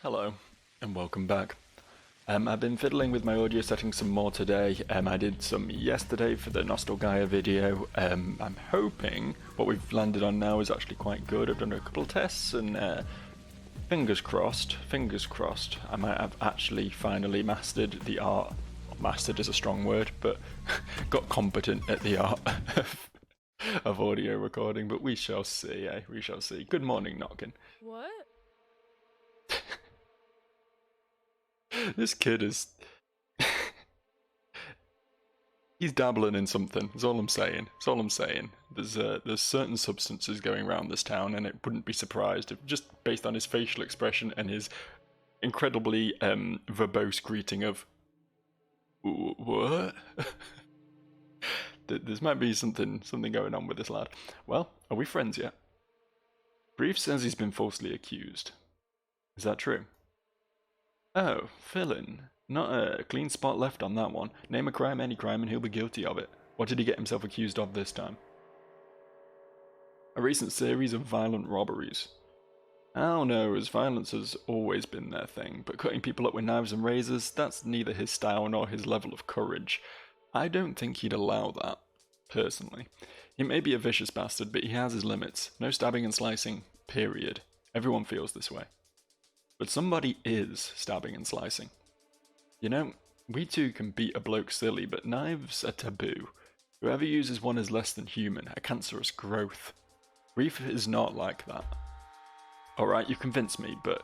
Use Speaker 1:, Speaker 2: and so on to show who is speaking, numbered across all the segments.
Speaker 1: Hello, and welcome back. I've been fiddling with my audio settings some more today. I did some yesterday for the Nostalgia video. I'm hoping what we've landed on now is actually quite good. I've done a couple of tests and fingers crossed, I might have actually finally mastered the art. Mastered is a strong word, but got competent at the art of audio recording, but we shall see, We shall see. Good morning, Knockin.
Speaker 2: What?
Speaker 1: This kid is... He's dabbling in something, that's all I'm saying. There's certain substances going around this town, and it wouldn't be surprised if, just based on his facial expression and his incredibly verbose greeting of... What? There might be something going on with this lad. Well, are we friends yet? Brief says he's been falsely accused. Is that true? Oh, villain. Not a clean spot left on that one. Name a crime, any crime, and he'll be guilty of it. What did he get himself accused of this time? A recent series of violent robberies. Oh no, as violence has always been their thing, but cutting people up with knives and razors, that's neither his style nor his level of courage. I don't think he'd allow that, personally. He may be a vicious bastard, but he has his limits. No stabbing and slicing, period. Everyone feels this way. But somebody is stabbing and slicing. You know, we too can beat a bloke silly, but knives are taboo. Whoever uses one is less than human, a cancerous growth. Reef is not like that. Alright, you convinced me, but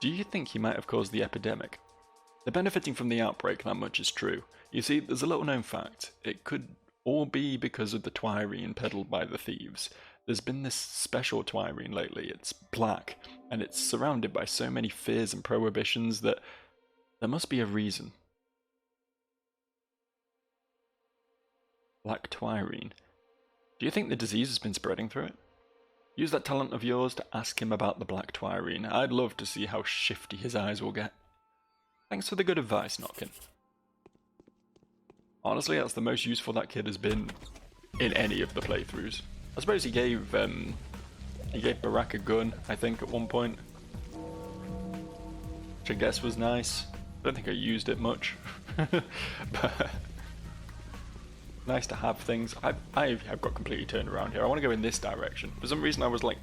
Speaker 1: do you think he might have caused the epidemic? They're benefiting from the outbreak, that much is true. You see, there's a little known fact. It could all be because of the twirine peddled by the thieves. There's been this special twirine lately. It's black, and it's surrounded by so many fears and prohibitions that there must be a reason. Black twirine. Do you think the disease has been spreading through it? Use that talent of yours to ask him about the black twirine. I'd love to see how shifty his eyes will get. Thanks for the good advice, Notkin. Honestly, that's the most useful that kid has been in any of the playthroughs. I suppose he gave Barack a gun, I think, at one point. Which I guess was nice. I don't think I used it much. But nice to have things. I've got completely turned around here. I want to go in this direction. For some reason I was like,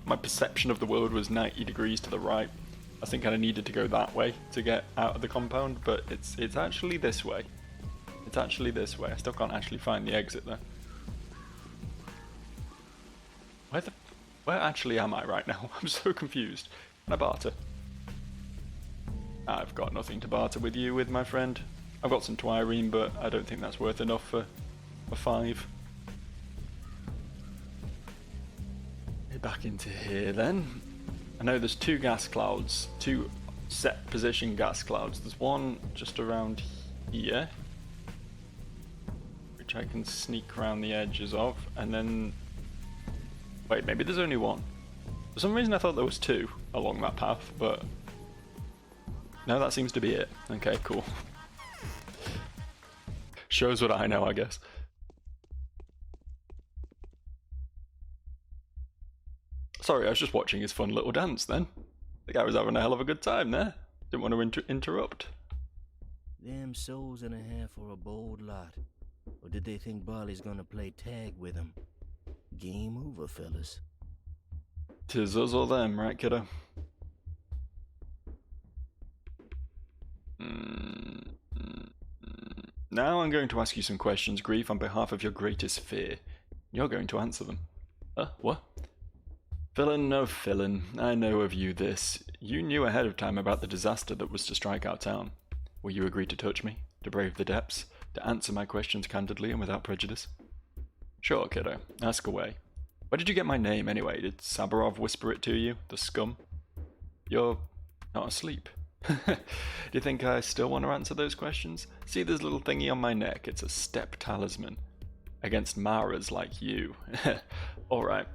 Speaker 1: my perception of the world was 90 degrees to the right. I think I needed to go that way to get out of the compound, but it's actually this way. It's actually this way. I still can't actually find the exit there. Where actually am I right now? I'm so confused. Can I barter? I've got nothing to barter with you with, my friend. I've got some twirine, but I don't think that's worth enough for 5. Get back into here then. I know there's 2 gas clouds, 2 set position gas clouds. There's one just around here, which I can sneak around the edges of, and then... Wait, maybe there's only one. For some reason I thought there was 2 along that path, but... No, that seems to be it. Okay, cool. Shows what I know, I guess. Sorry, I was just watching his fun little dance then. The guy was having a hell of a good time there. Didn't want to interrupt.
Speaker 3: Them souls and a half for a bold lot. Or did they think Barley's gonna play tag with him? Game over, fellas.
Speaker 1: 'Tis us or them, right, kiddo? Now I'm going to ask you some questions, Grief, on behalf of your greatest fear. You're going to answer them. What? Villain, no villain, I know of you this. You knew ahead of time about the disaster that was to strike our town. Will you agree to touch me, to brave the depths, to answer my questions candidly and without prejudice? Sure, kiddo, ask away. Where did you get my name anyway? Did Sabarov whisper it to you, the scum? You're not asleep. Do you think I still want to answer those questions? See this little thingy on my neck? It's a step talisman. Against Maras like you. Alright,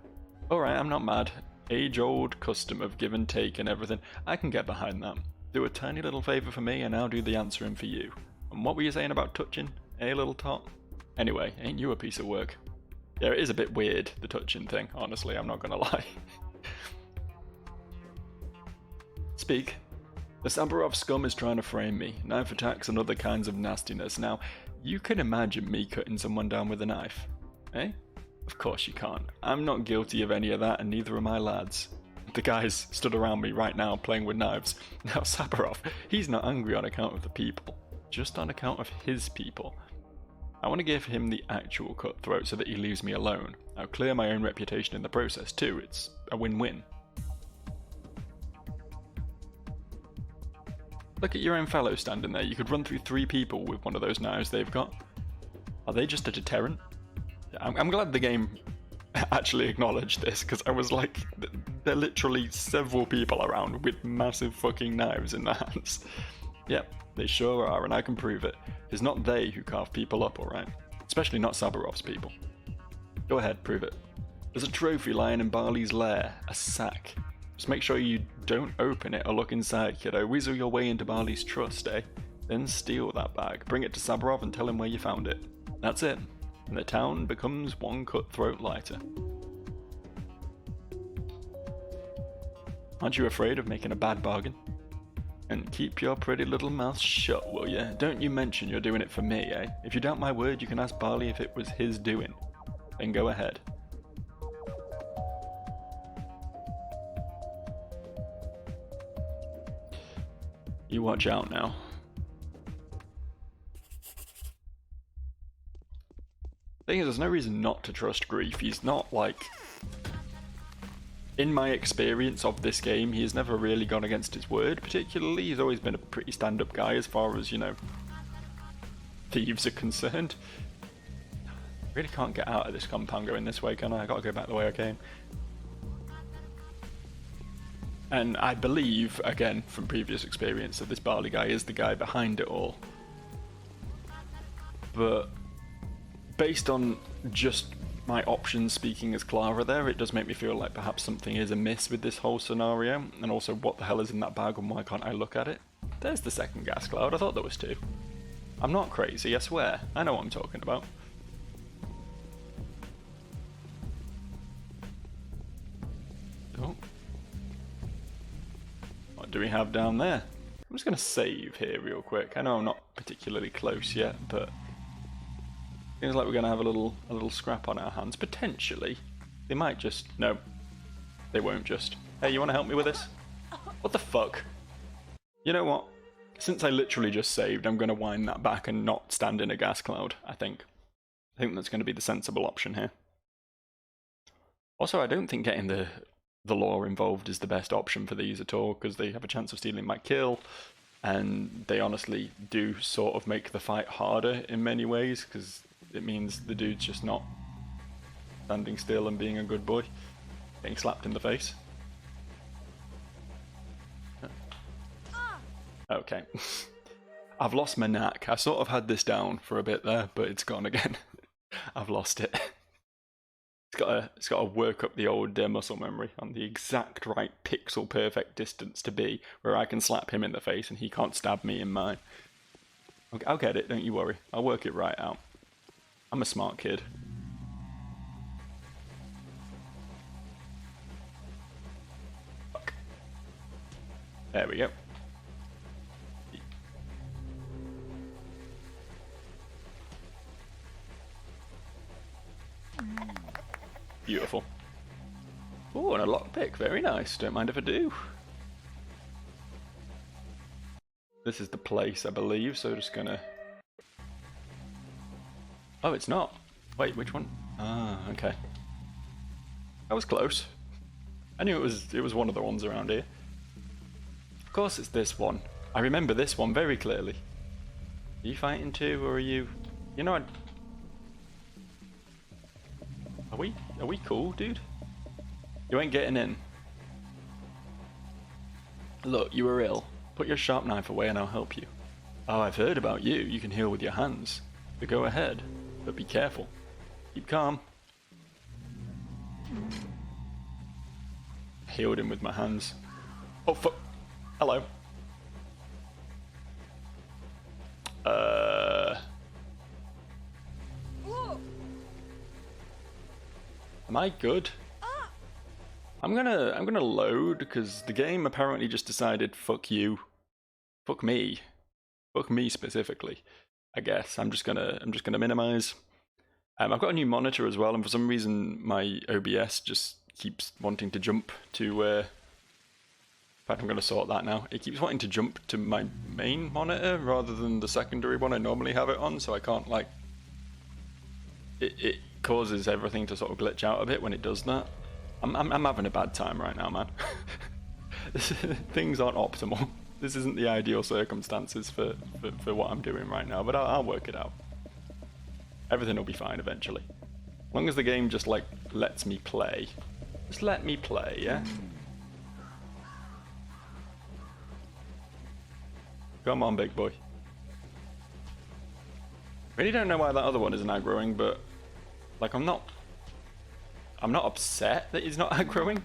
Speaker 1: I'm not mad. Age-old custom of give and take and everything. I can get behind that. Do a tiny little favour for me and I'll do the answering for you. And what were you saying about touching? Little tot? Anyway, ain't you a piece of work? Yeah, it is a bit weird, the touching thing, honestly, I'm not gonna lie. Speak. The Saburov scum is trying to frame me. Knife attacks and other kinds of nastiness. Now, you can imagine me cutting someone down with a knife. Eh? Of course you can't. I'm not guilty of any of that, and neither are my lads. The guys stood around me right now playing with knives. Now Saburov, he's not angry on account of the people, just on account of his people. I want to give him the actual cutthroat so that he leaves me alone. I'll clear my own reputation in the process too. It's a win-win. Look at your own fellow standing there. You could run through 3 people with one of those knives they've got. Are they just a deterrent? I'm glad the game actually acknowledged this, because I was like, there are literally several people around with massive fucking knives in their hands. Yep, they sure are, and I can prove it. It's not they who carve people up, alright? Especially not Saburov's people. Go ahead, prove it. There's a trophy lying in Barley's lair, a sack. Just make sure you don't open it or look inside, kiddo. Weasel your way into Barley's trust, eh? Then steal that bag, bring it to Saburov and tell him where you found it. That's it. And the town becomes one cutthroat lighter. Aren't you afraid of making a bad bargain? And keep your pretty little mouth shut, will ya? Don't you mention you're doing it for me, eh? If you doubt my word, you can ask Barley if it was his doing. Then go ahead. You watch out now. Thing is, there's no reason not to trust Grief. He's not like... In my experience of this game, he has never really gone against his word particularly. He's always been a pretty stand-up guy as far as, you know, thieves are concerned. I really can't get out of this compound going this way, can I? I gotta go back the way I came. And I believe, again, from previous experience, that this Barley guy is the guy behind it all. But based on just my options speaking as Clara there, it does make me feel like perhaps something is amiss with this whole scenario, and also what the hell is in that bag and why can't I look at it? There's the second gas cloud, I thought there was 2. I'm not crazy, I swear. I know what I'm talking about. Oh. What do we have down there? I'm just going to save here real quick. I know I'm not particularly close yet, but seems like we're going to have a little scrap on our hands. Potentially. They might just... No. They won't just. Hey, you want to help me with this? What the fuck? You know what? Since I literally just saved, I'm going to wind that back and not stand in a gas cloud, I think. I think that's going to be the sensible option here. Also, I don't think getting the law involved is the best option for these at all, because they have a chance of stealing my kill, and they honestly do sort of make the fight harder in many ways, because it means the dude's just not standing still and being a good boy, getting slapped in the face. Okay. I've lost my knack. I sort of had this down for a bit there, but it's gone again. I've lost it. It's got to work up the old muscle memory on the exact right pixel perfect distance to be where I can slap him in the face and he can't stab me in mine. Okay, I'll get it, don't you worry. I'll work it right out. I'm a smart kid. Fuck. There we go. Beautiful. Oh, and a lockpick. Very nice. Don't mind if I do. This is the place, I believe, so just gonna... Oh, it's not. Wait, which one? Ah, okay. That was close. I knew it was one of the ones around here. Of course it's this one. I remember this one very clearly. Are you fighting too, or are you... You know, Are we cool, dude? You ain't getting in. Look, you were ill. Put your sharp knife away and I'll help you. Oh, I've heard about you. You can heal with your hands. So go ahead, but be careful. Keep calm. Healed him with my hands. Oh, fuck. Hello. Am I good? I'm gonna load because the game apparently just decided fuck you Fuck me. Fuck me specifically. I guess I'm just gonna minimize. I've got a new monitor as well, and for some reason my OBS just keeps wanting to jump to. In fact, I'm gonna sort that now. It keeps wanting to jump to my main monitor rather than the secondary one I normally have it on, so I can't like. It causes everything to sort of glitch out a bit when it does that. I'm having a bad time right now, man. Things aren't optimal. This isn't the ideal circumstances for what I'm doing right now, but I'll work it out. Everything will be fine eventually. As long as the game just like lets me play. Just let me play, yeah? Come on, big boy. Really don't know why that other one isn't aggroing, but like I'm not upset that he's not aggroing,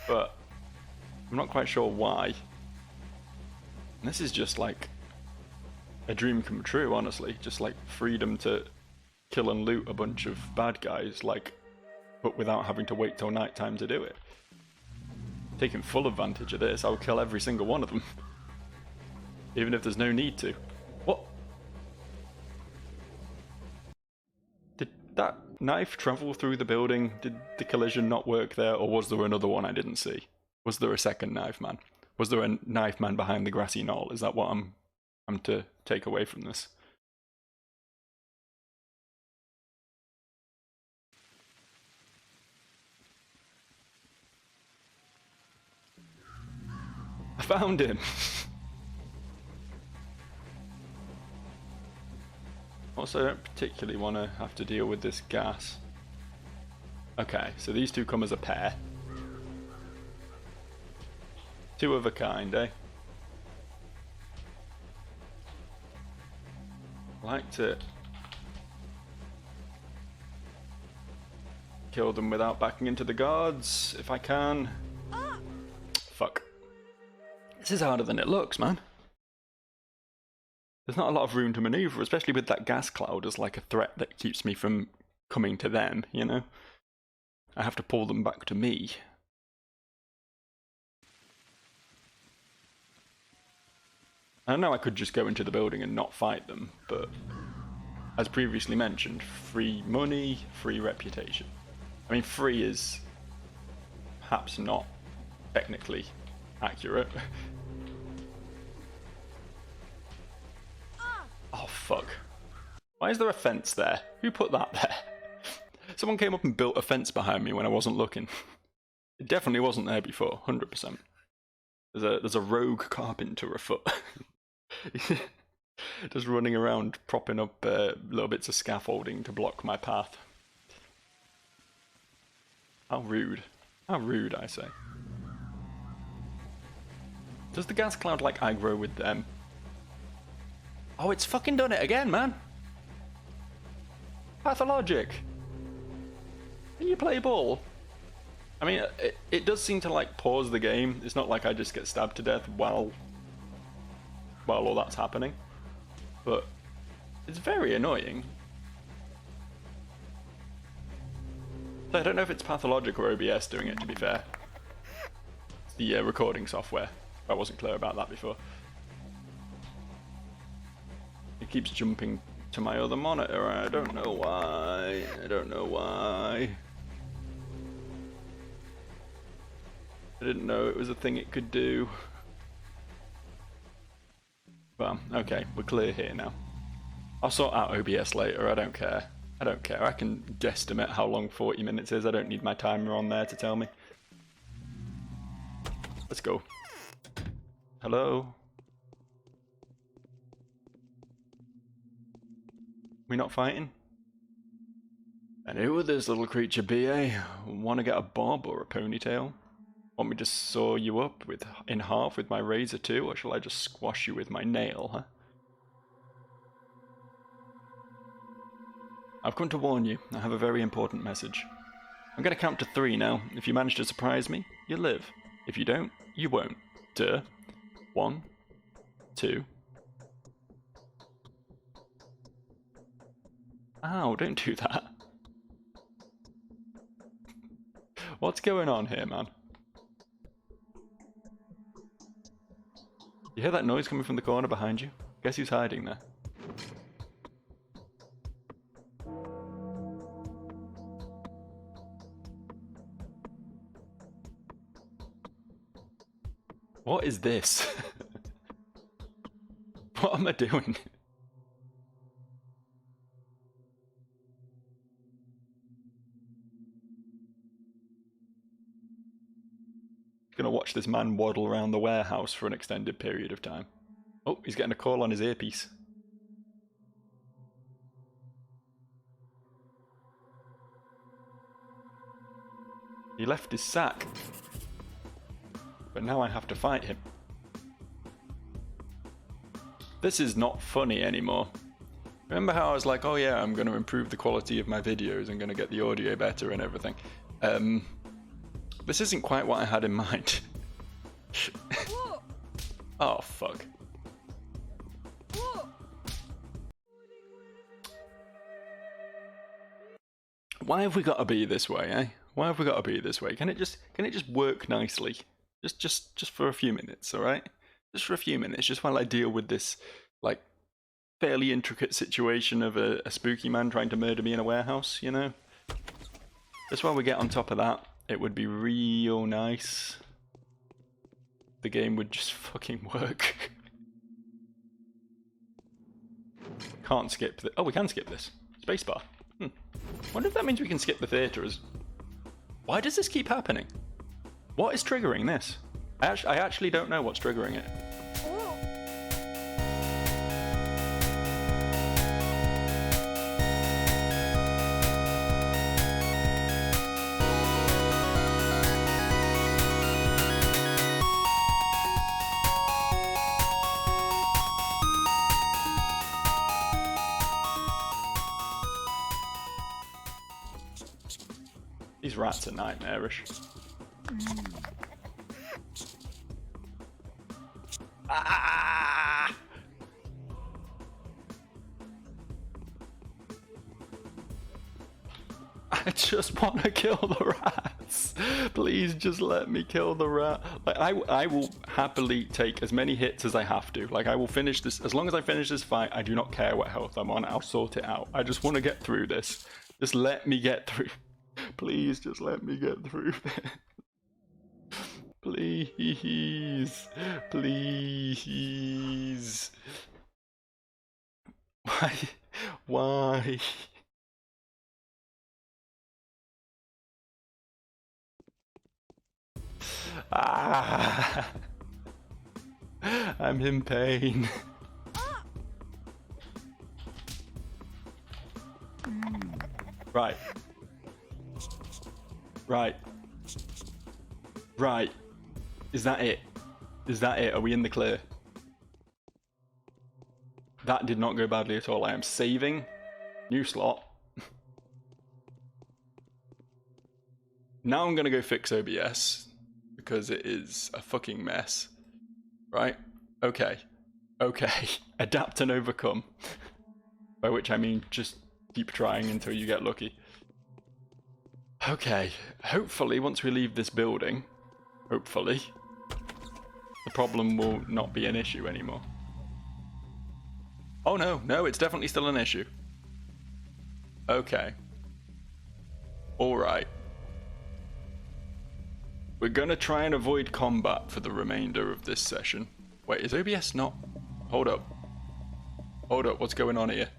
Speaker 1: but I'm not quite sure why. And this is just like a dream come true, honestly. Just like freedom to kill and loot a bunch of bad guys, like, but without having to wait till nighttime to do it. Taking full advantage of this, I'll kill every single one of them. Even if there's no need to. What? Did that knife travel through the building? Did the collision not work there, or was there another one I didn't see? Was there a second knife man? Was there a knife man behind the grassy knoll? Is that what I'm to take away from this? I found him! Also, I don't particularly want to have to deal with this gas. Okay, so these two come as a pair. Two of a kind, eh? I like to kill them without backing into the guards, if I can. Fuck. This is harder than it looks, man. There's not a lot of room to maneuver, especially with that gas cloud as like a threat that keeps me from coming to them, you know? I have to pull them back to me. I know I could just go into the building and not fight them, but as previously mentioned, free money, free reputation. I mean, free is perhaps not technically accurate. Oh, fuck. Why is there a fence there? Who put that there? Someone came up and built a fence behind me when I wasn't looking. It definitely wasn't there before, 100%. There's a rogue carpenter afoot. Just running around, propping up little bits of scaffolding to block my path. How rude. How rude, I say. Does the gas cloud like aggro with them? Oh, it's fucking done it again, man! Pathologic! Can you play ball? I mean, it does seem to like pause the game. It's not like I just get stabbed to death while all that's happening. But it's very annoying. I don't know if it's Pathologic or OBS doing it, to be fair. It's the recording software. I wasn't clear about that before. It keeps jumping to my other monitor. I don't know why. I don't know why. I didn't know it was a thing it could do. Well, okay, we're clear here now. I'll sort out OBS later, I don't care. I don't care, I can guesstimate how long 40 minutes is. I don't need my timer on there to tell me. Let's go. Hello? We not fighting? And who would this little creature be, eh? Want to get a bob or a ponytail? Want me to saw you up in half with my razor too, or shall I just squash you with my nail, huh? I've come to warn you. I have a very important message. I'm going to count to 3 now. If you manage to surprise me, you live. If you don't, you won't. Duh. 1, 2. Ow, don't do that. What's going on here, man? You hear that noise coming from the corner behind you? Guess who's hiding there? What is this? What am I doing? Gonna watch this man waddle around the warehouse for an extended period of time. Oh, he's getting a call on his earpiece. He left his sack. But now I have to fight him. This is not funny anymore. Remember how I was like, oh yeah, I'm going to improve the quality of my videos, I'm going to get the audio better and everything. This isn't quite what I had in mind. Oh, fuck. Why have we got to be this way, eh? Why have we got to be this way? Can it just work nicely? Just for a few minutes, alright? Just for a few minutes, just while I deal with this, like, fairly intricate situation of a spooky man trying to murder me in a warehouse, you know? Just while we get on top of that, it would be real nice. The game would just fucking work. Can't skip this. Oh, we can skip this. Spacebar. Wonder if that means we can skip the theatres. Why does this keep happening? What is triggering this? I actually don't know what's triggering it. These rats are nightmarish. Ah! I just want to kill the rats. Please just let me kill the rat. Like I will happily take as many hits as I have to. Like I will finish this. As long as I finish this fight, I do not care what health I'm on. I'll sort it out. I just want to get through this. Just let me get through. Please just let me get through this. Please. Please. Why? Why? Ah! I'm in pain. Right. Right. Right. Is that it? Is that it? Are we in the clear? That did not go badly at all. I am saving. New slot. Now I'm gonna go fix OBS because it is a fucking mess. Right? Okay. Okay. Adapt and overcome. By which I mean just keep trying until you get lucky. Okay. Hopefully once we leave this building, hopefully, the problem will not be an issue anymore. Oh no, no, it's definitely still an issue. Okay. Alright. We're gonna try and avoid combat for the remainder of this session. Wait, is OBS not... Hold up. Hold up, what's going on here?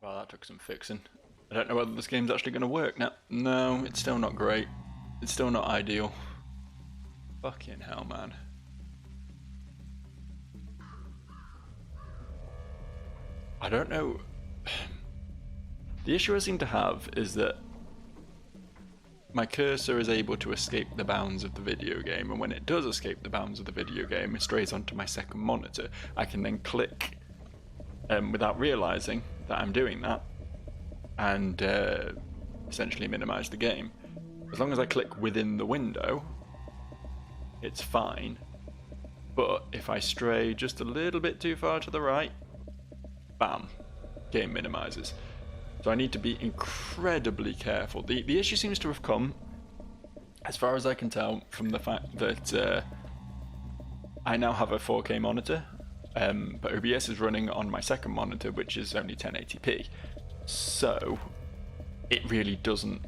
Speaker 1: Well, that took some fixing. I don't know whether this game's actually gonna work now. No, it's still not great. It's still not ideal. Fucking hell, man. I don't know... The issue I seem to have is that my cursor is able to escape the bounds of the video game, and when it does escape the bounds of the video game, it strays onto my second monitor. I can then click without realizing that I'm doing that and essentially minimize the game. As long as I click within the window, it's fine. But if I stray just a little bit too far to the right, bam, game minimizes. So I need to be incredibly careful. The issue seems to have come As far as I can tell from the fact that I now have a 4K monitor, but OBS is running on my second monitor, which is only 1080p. So it really doesn't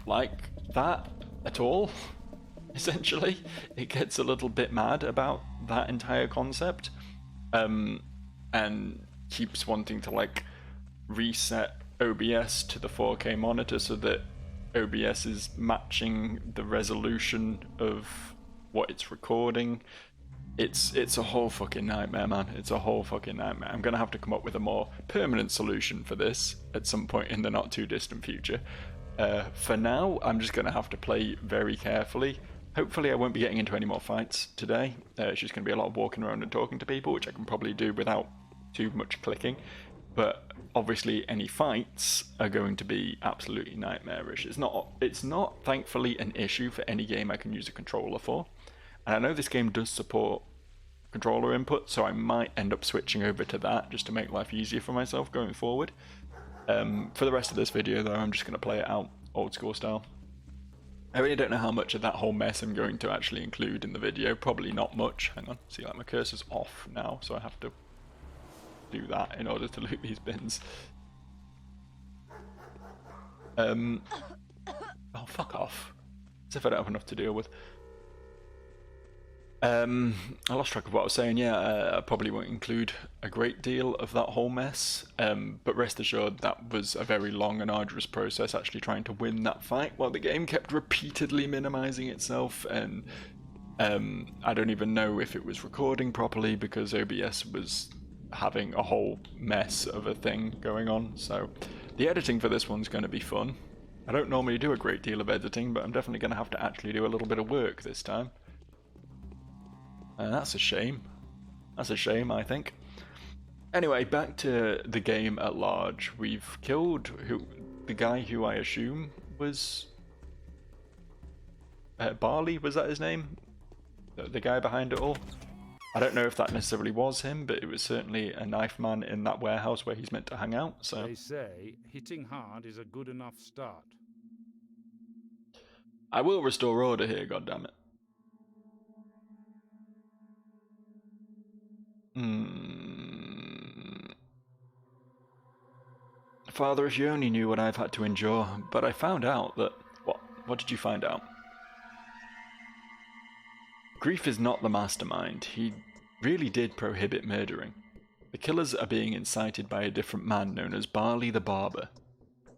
Speaker 1: like that at all. Essentially, it gets a little bit mad about that entire concept, and keeps wanting to like reset OBS to the 4K monitor so that OBS is matching the resolution of what it's recording. It's a whole fucking nightmare, man. It's a whole fucking nightmare. I'm gonna have to come up with a more permanent solution for this at some point in the not too distant future. For now, I'm just gonna have to play very carefully. Hopefully I won't be getting into any more fights today. It's just gonna be a lot of walking around and talking to people, which I can probably do without too much clicking. But obviously any fights are going to be absolutely nightmarish. It's not thankfully an issue for any game I can use a controller for. And I know this game does support controller input, so I might end up switching over to that just to make life easier for myself going forward. For the rest of this video though, I'm just going to play it out old school style. I really don't know how much of that whole mess I'm going to actually include in the video. Probably not much. Hang on, see, like my cursor's off now, so I have to do that in order to loot these bins. Oh, fuck off. As if I don't have enough to deal with. I lost track of what I was saying. Yeah, I probably won't include a great deal of that whole mess, but rest assured that was a very long and arduous process actually trying to win that fight while the game kept repeatedly minimizing itself, and I don't even know if it was recording properly because OBS was having a whole mess of a thing going on. So the editing for this one's going to be fun. I don't normally do a great deal of editing, but I'm definitely going to have to actually do a little bit of work this time. That's a shame. That's a shame, I think. Anyway, back to the game at large. We've killed the guy who I assume was Barley, was that his name? The guy behind it all? I don't know if that necessarily was him, but it was certainly a knife man in that warehouse where he's meant to hang out, so...
Speaker 2: They say hitting hard is a good enough start.
Speaker 1: I will restore order here, goddammit. Father, if you only knew what I've had to endure, but I found out that... What did you find out? Grief is not the mastermind. He really did prohibit murdering. The killers are being incited by a different man known as Barley the Barber.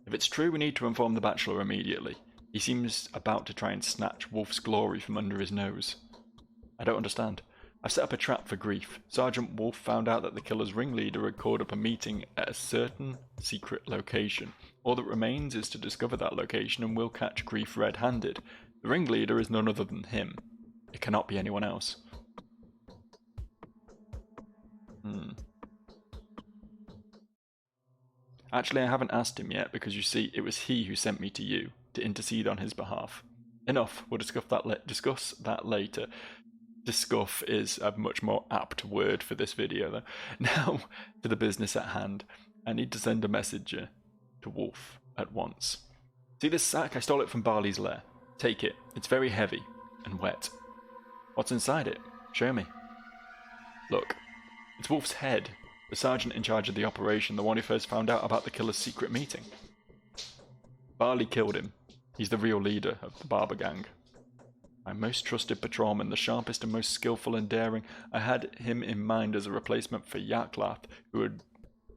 Speaker 1: If it's true, we need to inform the Bachelor immediately. He seems about to try and snatch Wolf's glory from under his nose. I don't understand. I've set up a trap for Grief. Sergeant Wolf found out that the killer's ringleader had called up a meeting at a certain secret location. All that remains is to discover that location and we'll catch Grief red-handed. The ringleader is none other than him. It cannot be anyone else. Actually, I haven't asked him yet because you see, it was he who sent me to you to intercede on his behalf. Enough, we'll discuss that later. Discuss is a much more apt word for this video though. Now, to the business at hand. I need to send a messenger to Wolf at once. See this sack? I stole it from Barley's lair. Take it. It's very heavy and wet. What's inside it? Show me. Look, it's Wolf's head. The sergeant in charge of the operation, the one who first found out about the killer's secret meeting. Barley killed him. He's the real leader of the Barber Gang. My most trusted patrolman, the sharpest and most skillful and daring. I had him in mind as a replacement for Yaklath, who had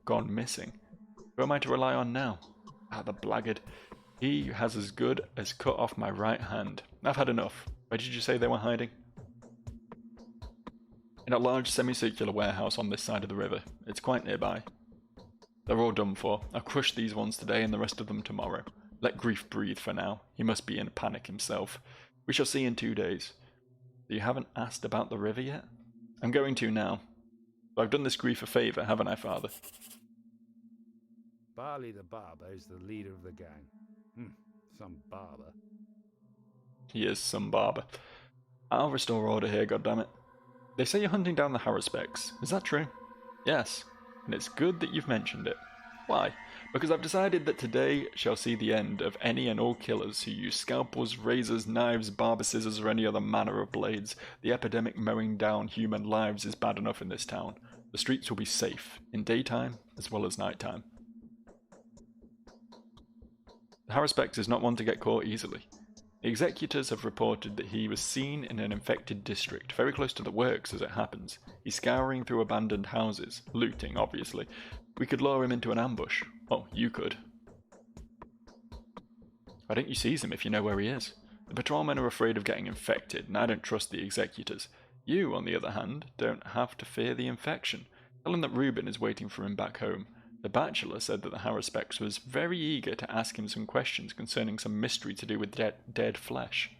Speaker 1: gone missing. Who am I to rely on now? Ah, the blackguard. He has as good as cut off my right hand. I've had enough. Where did you say they were hiding? In a large semicircular warehouse on this side of the river. It's quite nearby. They're all done for. I'll crush these ones today and the rest of them tomorrow. Let Grief breathe for now. He must be in a panic himself. We shall see in 2 days. You haven't asked about the river yet? I'm going to now. I've done this Grief a favour, haven't I, Father?
Speaker 2: Barley the Barber is the leader of the gang. Some barber.
Speaker 1: He is some barber. I'll restore order here, goddammit. They say you're hunting down the Harrisbecks. Is that true? Yes, and it's good that you've mentioned it. Why? Because I've decided that today shall see the end of any and all killers who use scalpels, razors, knives, barber scissors, or any other manner of blades. The epidemic mowing down human lives is bad enough in this town. The streets will be safe, in daytime as well as nighttime. The Haruspex is not one to get caught easily. The executors have reported that he was seen in an infected district, very close to the works as it happens. He's scouring through abandoned houses, looting obviously. We could lure him into an ambush. Oh, you could. Why don't you seize him if you know where he is? The patrolmen are afraid of getting infected, and I don't trust the executors. You, on the other hand, don't have to fear the infection. Tell him that Reuben is waiting for him back home. The Bachelor said that the Haruspex was very eager to ask him some questions concerning some mystery to do with dead flesh.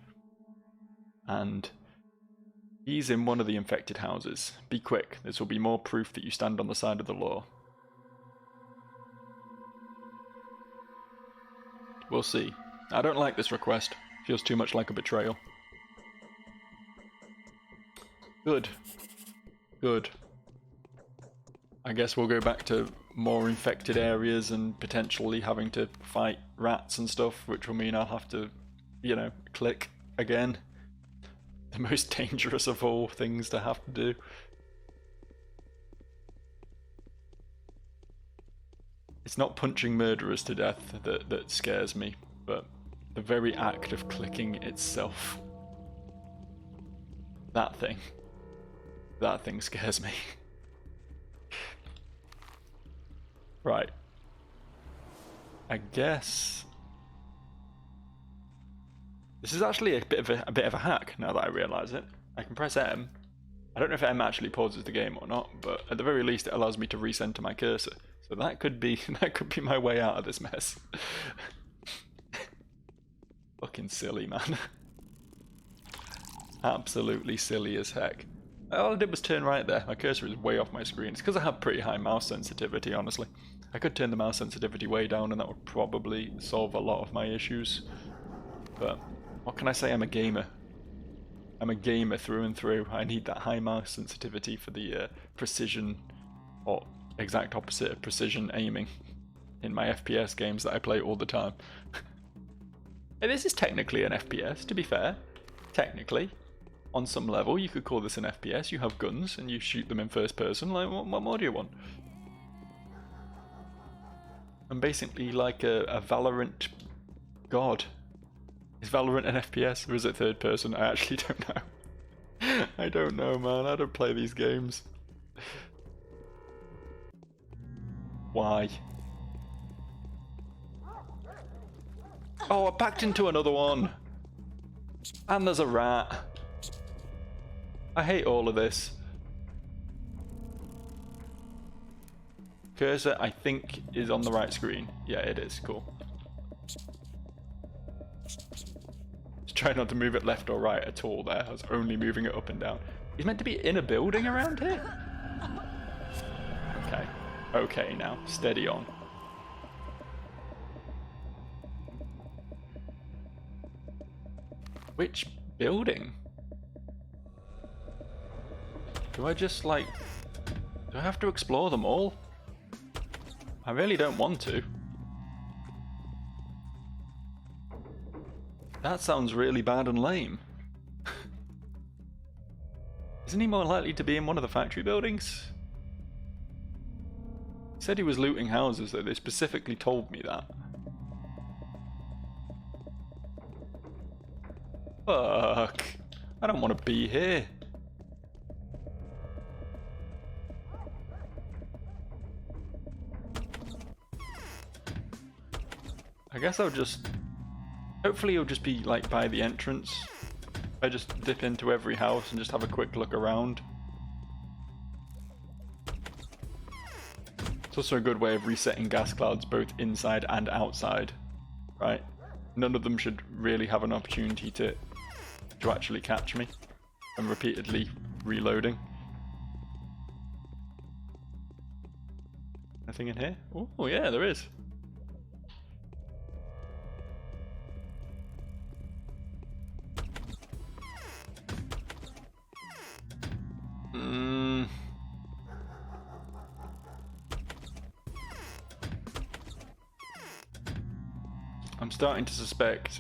Speaker 1: And he's in one of the infected houses. Be quick, this will be more proof that you stand on the side of the law. We'll see. I don't like this request. Feels too much like a betrayal. Good. Good. I guess we'll go back to more infected areas and potentially having to fight rats and stuff, which will mean I'll have to, you know, click again. The most dangerous of all things to have to do. It's not punching murderers to death that scares me, but the very act of clicking itself. That thing scares me. Right. I guess this is actually a bit of a hack now that I realise it. I can press M. I don't know if M actually pauses the game or not, but at the very least it allows me to recenter my cursor. So that could be my way out of this mess. Fucking silly, man. Absolutely silly as heck. All I did was turn right there. My cursor is way off my screen. It's because I have pretty high mouse sensitivity, honestly. I could turn the mouse sensitivity way down and that would probably solve a lot of my issues. But what can I say? I'm a gamer. I'm a gamer through and through. I need that high mouse sensitivity for the precision, or exact opposite of precision aiming in my FPS games that I play all the time. Hey, this is technically an FPS, to be fair. Technically. On some level, you could call this an FPS. You have guns and you shoot them in first person. Like, what more do you want? I'm basically like a Valorant god. Is Valorant an FPS or is it third person? I actually don't know. I don't know, man. I don't play these games. Why? Oh, I backed into another one. And there's a rat. I hate all of this. Cursor, I think, is on the right screen. Yeah, it is. Cool. Just try not to move it left or right at all there. I was only moving it up and down. He's meant to be in a building around here? Okay. Okay now. Steady on. Which building? Do I just, like... Do I have to explore them all? I really don't want to. That sounds really bad and lame. Isn't he more likely to be in one of the factory buildings? He said he was looting houses, though. They specifically told me that. Fuck. I don't want to be here. I guess I'll just... Hopefully it'll just be like by the entrance. I just dip into every house and just have a quick look around. It's also a good way of resetting gas clouds both inside and outside, right? None of them should really have an opportunity to actually catch me. I'm repeatedly reloading. Nothing in here? Oh yeah, there is. starting to suspect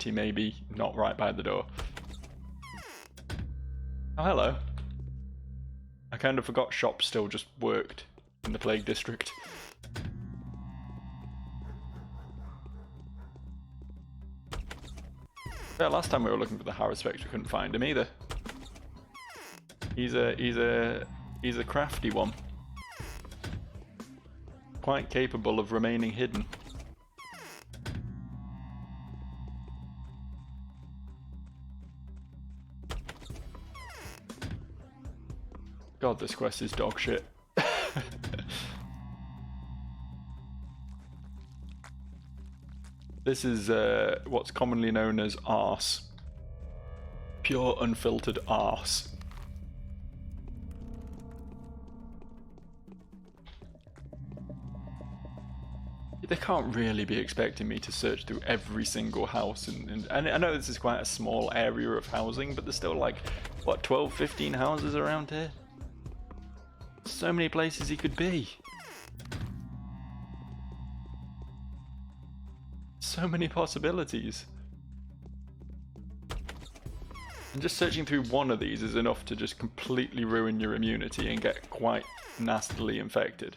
Speaker 1: he may be not right by the door. Oh, hello. I kind of forgot shops still just worked in the Plague District. Yeah, last time we were looking for the Haruspecs, we couldn't find him either. He's a crafty one. Quite capable of remaining hidden. God, this quest is dog shit. This is what's commonly known as arse. Pure unfiltered arse. They can't really be expecting me to search through every single house, and I know this is quite a small area of housing, but there's still like, what, 12, 15 houses around here? So many places he could be. So many possibilities. And just searching through one of these is enough to just completely ruin your immunity and get quite nastily infected.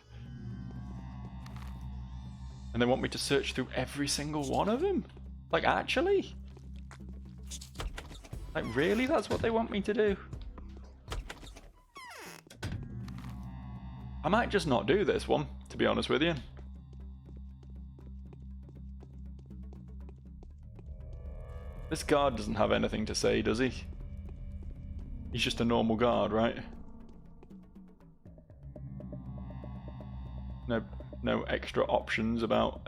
Speaker 1: And they want me to search through every single one of them? Like, actually? Like, really? That's what they want me to do? I might just not do this one, to be honest with you. This guard doesn't have anything to say, does he? He's just a normal guard, right? No extra options about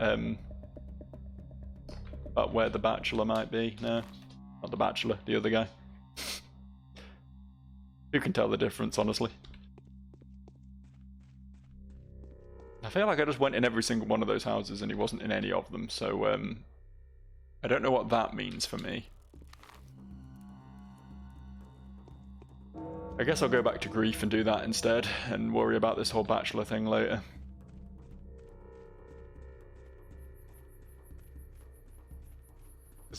Speaker 1: where the bachelor might be. No, not the bachelor, the other guy. Who can tell the difference, honestly? I feel like I just went in every single one of those houses and he wasn't in any of them, so I don't know what that means for me. I guess I'll go back to Grief and do that instead, and worry about this whole bachelor thing later.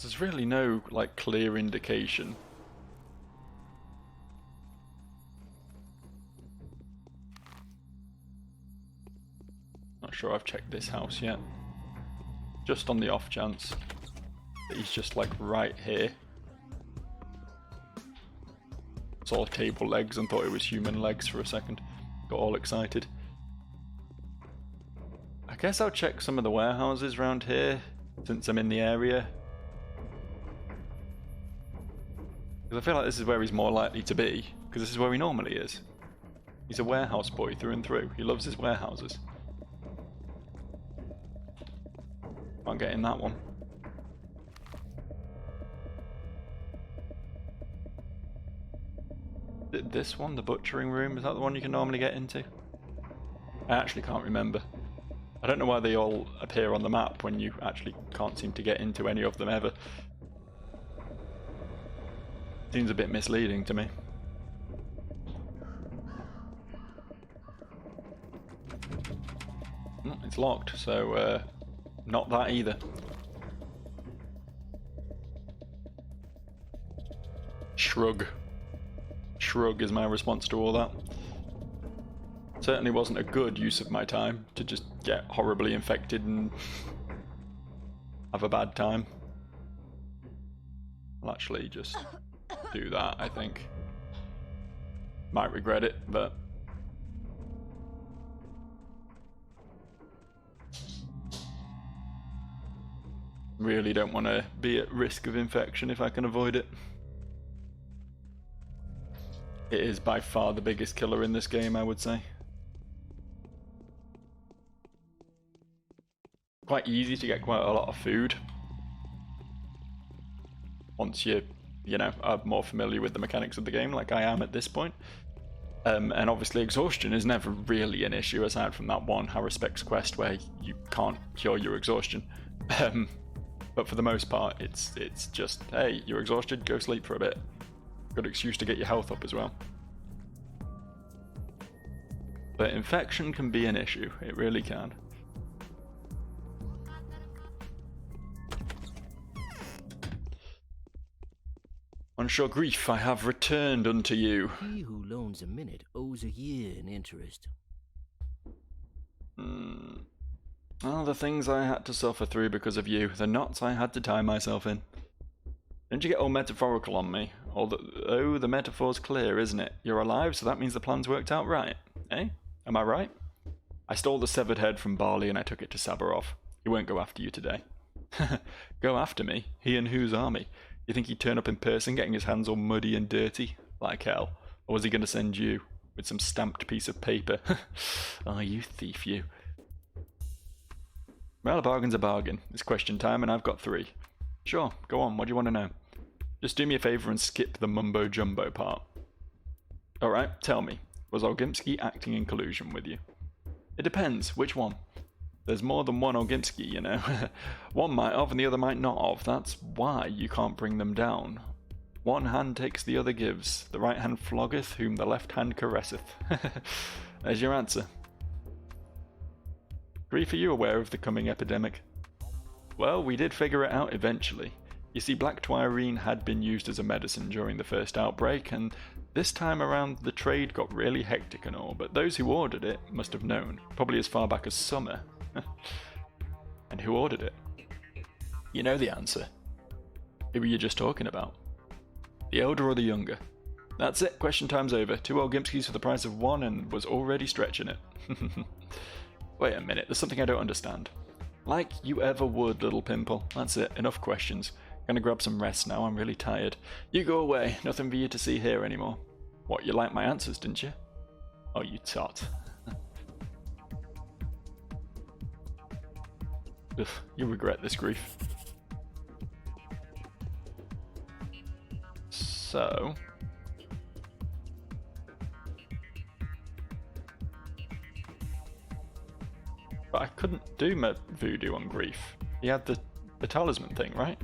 Speaker 1: There's really no, like, clear indication. Not sure I've checked this house yet. Just on the off chance that he's just, like, right here. Saw table legs and thought it was human legs for a second. Got all excited. I guess I'll check some of the warehouses around here, since I'm in the area. Because I feel like this is where he's more likely to be, because this is where he normally is. He's a warehouse boy through and through. He loves his warehouses. Can't get in that one. This one, the butchering room, is that the one you can normally get into? I actually can't remember. I don't know why they all appear on the map when you actually can't seem to get into any of them ever. Seems a bit misleading to me. It's locked, so not that either. Shrug. Shrug is my response to all that. Certainly wasn't a good use of my time to just get horribly infected and have a bad time. I'll actually just do that, I think. Might regret it, but really don't want to be at risk of infection if I can avoid it. It is by far the biggest killer in this game, I would say. Quite easy to get quite a lot of food once you know, are more familiar with the mechanics of the game, like I am at this point. And obviously exhaustion is never really an issue, aside from that one Haruspecs quest where you can't cure your exhaustion. But for the most part, it's just, hey, you're exhausted, go sleep for a bit. Good excuse to get your health up as well. But infection can be an issue, it really can. On sure grief, I have returned unto you.
Speaker 3: He who loans a minute owes a year in interest.
Speaker 1: Well, the things I had to suffer through because of you, the knots I had to tie myself in. Didn't you get all metaphorical on me? Oh, the metaphor's clear, isn't it? You're alive, so that means the plan's worked out right. Eh? Am I right? I stole the severed head from Barley and I took it to Sabarov. He won't go after you today. Go after me? He and whose army? You think he'd turn up in person, getting his hands all muddy and dirty? Like hell. Or was he going to send you? With some stamped piece of paper? Oh, you thief, you. Well, a bargain's a bargain. It's question time and I've got 3. Sure, go on, what do you want to know? Just do me a favour and skip the mumbo-jumbo part. Alright, tell me. Was Olgimsky acting in collusion with you? It depends, which one? There's more than one Olgimsky, you know. One might have and the other might not have. That's why you can't bring them down. One hand takes, the other gives. The right hand floggeth, whom the left hand caresseth. There's your answer. Grief, are you aware of the coming epidemic? Well, we did figure it out eventually. You see, black twiarine had been used as a medicine during the first outbreak, and this time around the trade got really hectic and all, but those who ordered it must have known, probably as far back as summer. And who ordered it? You know the answer. Who were you just talking about? The elder or the younger? That's it, question time's over. 2 Olgimskis for the price of 1 and was already stretching it. Wait a minute, there's something I don't understand. Like you ever would, little pimple. That's it, enough questions. Gonna grab some rest now, I'm really tired. You go away, nothing for you to see here anymore. What, you liked my answers, didn't you? Oh, you tot. Ugh, you'll regret this, Grief. So... But I couldn't do my voodoo on Grief. He had the talisman thing, right?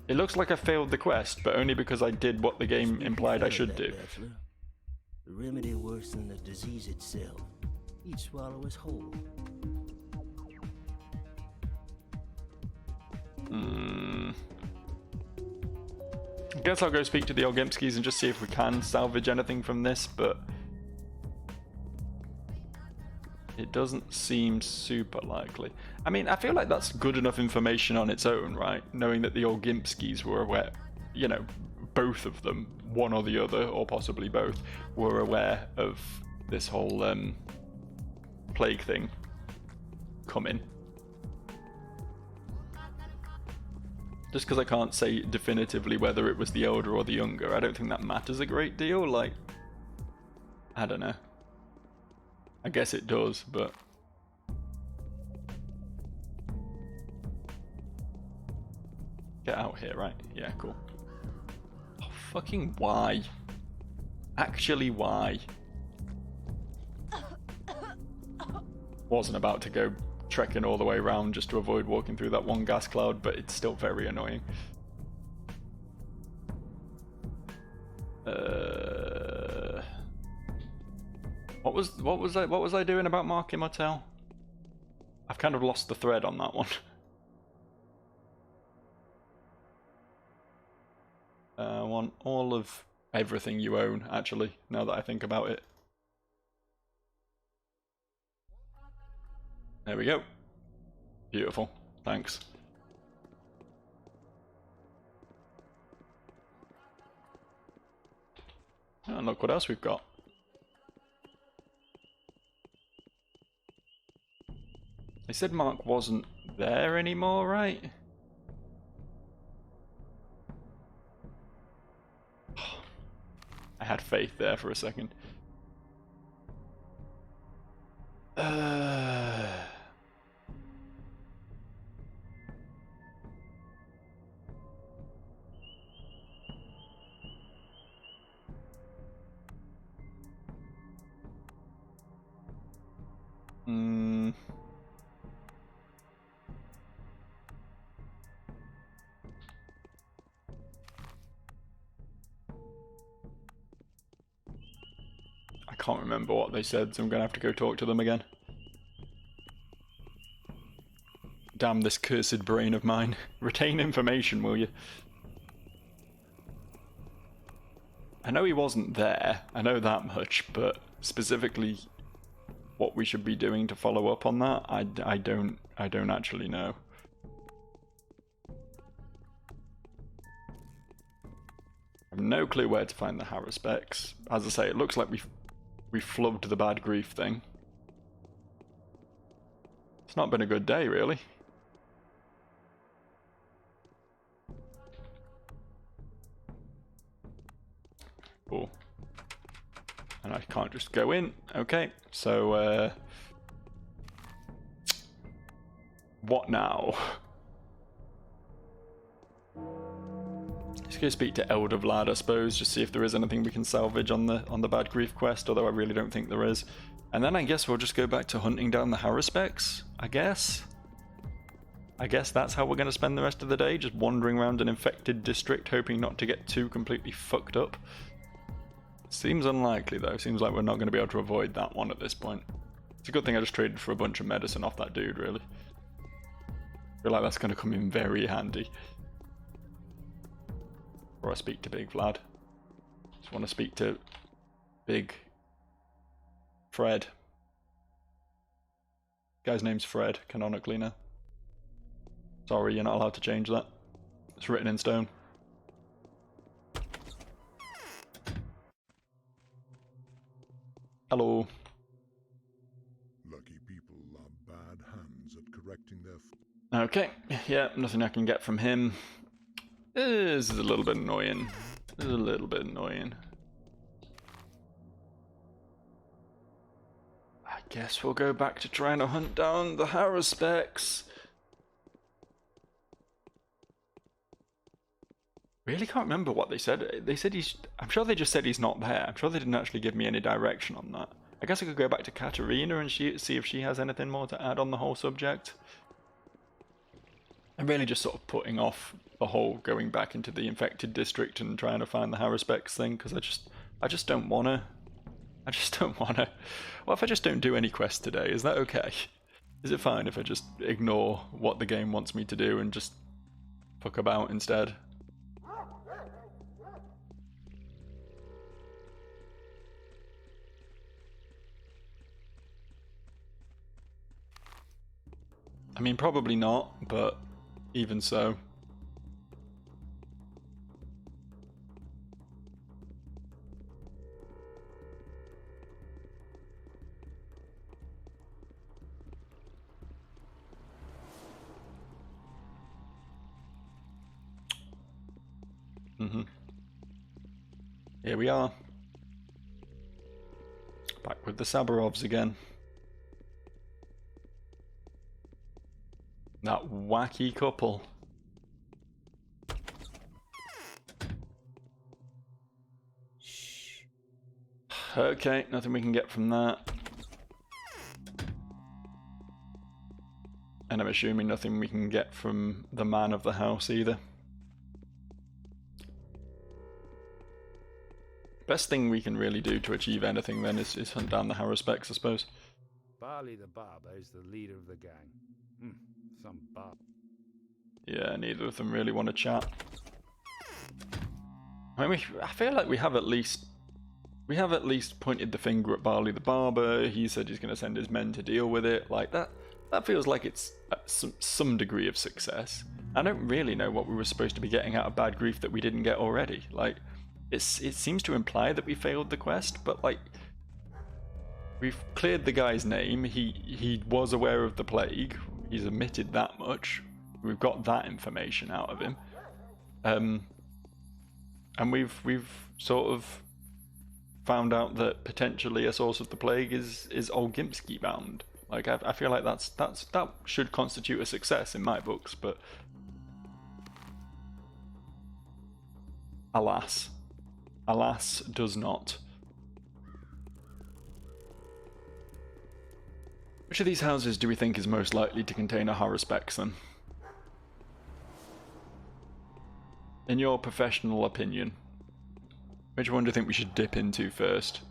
Speaker 1: It looks like I failed the quest, but only because I did what the game implied I should do.
Speaker 3: The remedy worse than the disease itself. Each swallow is whole.
Speaker 1: Guess I'll go speak to the Olgimskis and just see if we can salvage anything from this, but it doesn't seem super likely. I mean, I feel like that's good enough information on its own, right? Knowing that the Olgimskis were aware, you know, both of them, one or the other, or possibly both, were aware of this whole plague thing coming. Just because I can't say definitively whether it was the older or the younger, I don't think that matters a great deal. Like, I don't know. I guess it does, but... Get out here, right? Yeah, cool. Oh, fucking why? Actually, why? Wasn't about to go trekking all the way around just to avoid walking through that one gas cloud, but it's still very annoying. What was I doing about Mark Immortel? I've kind of lost the thread on that one. I want all of everything you own, actually, now that I think about it. There we go. Beautiful. Thanks. And look what else we've got. They said Mark wasn't there anymore, right? I had faith there for a second. I can't remember what they said, so I'm gonna have to go talk to them again. Damn this cursed brain of mine. Retain information, will you? I know he wasn't there, I know that much, but specifically what we should be doing to follow up on that, I don't actually know. I have no clue where to find the Harrispecs. As I say, it looks like we flubbed the bad grief thing. It's not been a good day, really. Cool. And I can't just go in. Okay, so what now? Let's go speak to Elder Vlad, I suppose, just see if there is anything we can salvage on the bad grief quest, although I really don't think there is. And then I guess we'll just go back to hunting down the Harrispecs, I guess. I guess that's how we're going to spend the rest of the day, just wandering around an infected district, hoping not to get too completely fucked up. Seems unlikely, though. Seems like we're not going to be able to avoid that one at this point. It's a good thing I just traded for a bunch of medicine off that dude, really. I feel like that's going to come in very handy. Before I speak to Big Vlad. Just want to speak to Big Fred. Guy's name's Fred, canonically now. Sorry, you're not allowed to change that. It's written in stone. Hello.
Speaker 4: Lucky people are bad hands at correcting their...
Speaker 1: Okay, yeah, nothing I can get from him. This is a little bit annoying. This is a little bit annoying. I guess we'll go back to trying to hunt down the Harrispecs. Really can't remember what they said. They said he's... I'm sure they just said he's not there. I'm sure they didn't actually give me any direction on that. I guess I could go back to Katerina and see if she has anything more to add on the whole subject. I'm really just sort of putting off the whole going back into the infected district and trying to find the Harrispecs thing, because I just don't wanna. I just don't wanna. What if I just don't do any quests today? Is that okay? Is it fine if I just ignore what the game wants me to do and just fuck about instead? I mean, probably not, but even so. Here we are. Back with the Sabarovs again. That wacky couple.
Speaker 3: Shh.
Speaker 1: Okay, nothing we can get from that. And I'm assuming nothing we can get from the man of the house either. Best thing we can really do to achieve anything then is hunt down the Harrispecs, I suppose.
Speaker 2: Barley the barber is the leader of the gang. Some barb.
Speaker 1: Yeah, neither of them really want to chat. I mean, I feel like we have at least pointed the finger at Barley the barber. He said he's going to send his men to deal with it. Like that feels like it's some degree of success. I don't really know what we were supposed to be getting out of Bad Grief that we didn't get already. Like, it seems to imply that we failed the quest, but like, we've cleared the guy's name. He was aware of the plague. He's admitted that much. We've got that information out of him. And we've sort of found out that potentially a source of the plague is Olgimsky bound. Like, I feel like that should constitute a success in my books, but alas does not. Which of these houses do we think is most likely to contain a Harrispecs then? In your professional opinion, which one do you think we should dip into first?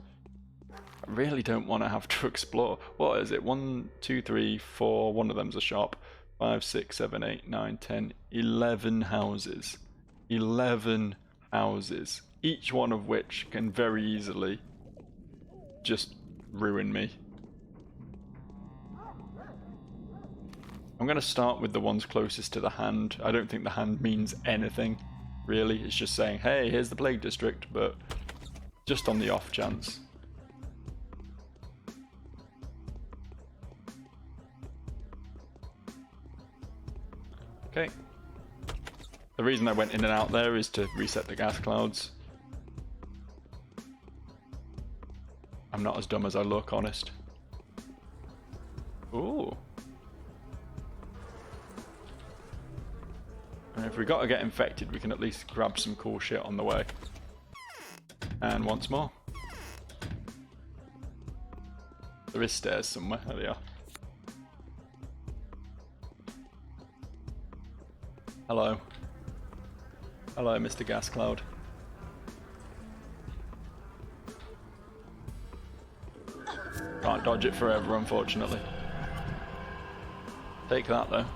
Speaker 1: I really don't want to have to explore. What is it? 1, 2, 3, 4. One of them's a shop. 5, 6, 7, 8, 9, 10, 11 houses. 11 houses. Each one of which can very easily just ruin me. I'm going to start with the ones closest to the hand. I don't think the hand means anything, really. It's just saying, hey, here's the Plague District, but just on the off chance. Okay. The reason I went in and out there is to reset the gas clouds. I'm not as dumb as I look, honest. Ooh. And if we got to get infected, we can at least grab some cool shit on the way. And once more. There is stairs somewhere. There they are. Hello. Hello, Mr. Gas Cloud. Can't dodge it forever, unfortunately. Take that, though.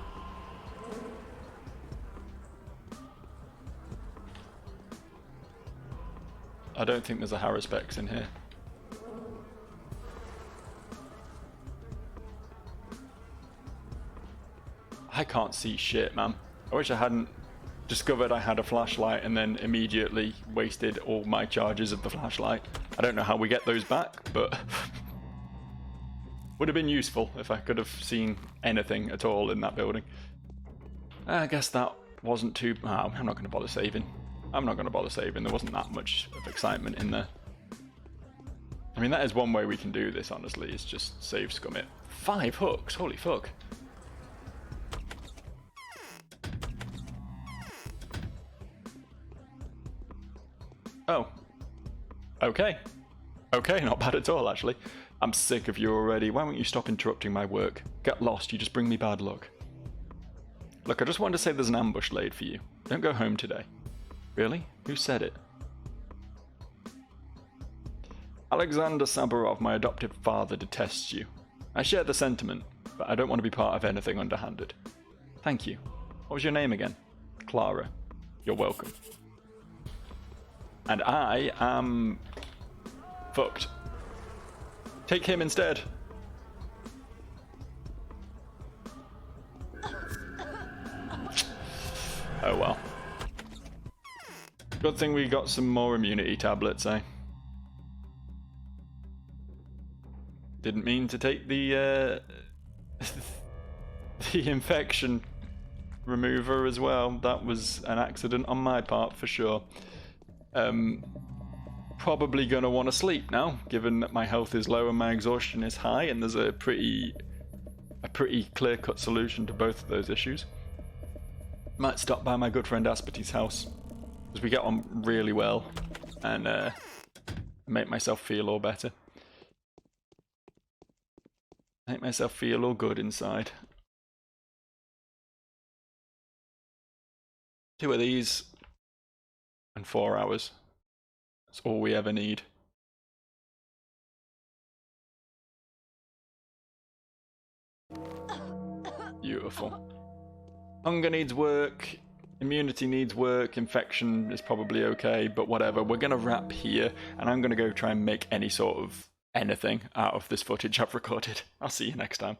Speaker 1: I don't think there's a Harrispex in here. I can't see shit, man. I wish I hadn't discovered I had a flashlight and then immediately wasted all my charges of the flashlight. I don't know how we get those back, but would have been useful if I could have seen anything at all in that building. I guess that wasn't too... Oh, I'm not going to bother saving. I'm not going to bother saving. There wasn't that much of excitement in there. I mean, that is one way we can do this, honestly, is just save scum it. 5 hooks? Holy fuck. Oh. Okay. Okay, not bad at all, actually. I'm sick of you already. Why won't you stop interrupting my work? Get lost, you just bring me bad luck. Look, I just wanted to say there's an ambush laid for you. Don't go home today. Really? Who said it? Alexander Saburov, my adoptive father, detests you. I share the sentiment, but I don't want to be part of anything underhanded. Thank you. What was your name again? Clara. You're welcome. And I am... fucked. Take him instead. Oh well. Good thing we got some more immunity tablets, eh? Didn't mean to take the the infection remover as well. That was an accident on my part for sure. Probably gonna want to sleep now, given that my health is low and my exhaustion is high, and there's a pretty clear-cut solution to both of those issues. Might stop by my good friend Asperty's house, because we get on really well, and make myself feel all better. Make myself feel all good inside. 2 of these, and 4 hours. That's all we ever need. Beautiful. Hunger needs work, immunity needs work, infection is probably okay, but whatever. We're going to wrap here, and I'm going to go try and make any sort of anything out of this footage I've recorded. I'll see you next time.